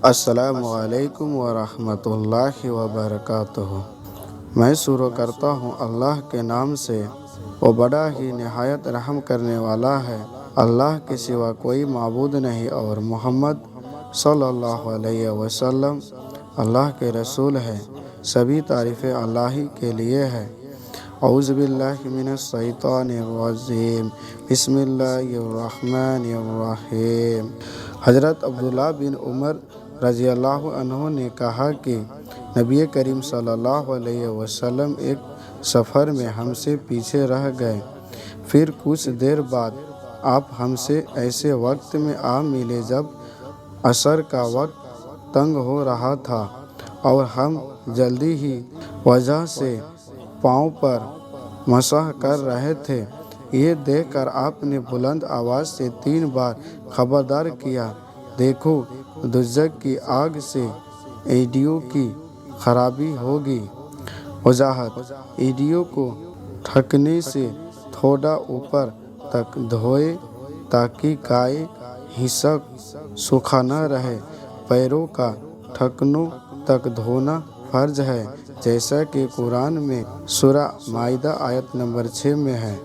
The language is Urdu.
السلام علیکم ورحمۃ اللہ وبرکاتہ۔ میں شروع کرتا ہوں اللہ کے نام سے، وہ بڑا ہی نہایت رحم کرنے والا ہے۔ اللہ کے سوا کوئی معبود نہیں اور محمد صلی اللہ علیہ وسلم اللہ کے رسول ہے۔ سبھی تعریفیں اللہ ہی کے لیے ہے۔ اعوذ باللہ من الشیطان الرجیم، بسم اللہ الرحمن الرحیم۔ حضرت عبداللہ بن عمر رضی اللہ عنہ نے کہا کہ نبی کریم صلی اللہ علیہ وسلم ایک سفر میں ہم سے پیچھے رہ گئے، پھر کچھ دیر بعد آپ ہم سے ایسے وقت میں آ ملے جب عصر کا وقت تنگ ہو رہا تھا اور ہم جلدی ہی وجہ سے پاؤں پر مسح کر رہے تھے۔ یہ دیکھ کر آپ نے بلند آواز سے 3 بار خبردار کیا، دیکھو دوزخ کی آگ سے اینٹوں کی خرابی ہوگی۔ وضاحت: اینٹوں کو ڈھکنے سے تھوڑا اوپر تک دھوئیں تاکہ قائم حصہ سوکھا نہ رہے۔ پیروں کا ٹھکنوں تک دھونا فرض ہے، جیسا کہ قرآن میں سورہ مائدہ آیت نمبر 6 میں ہے۔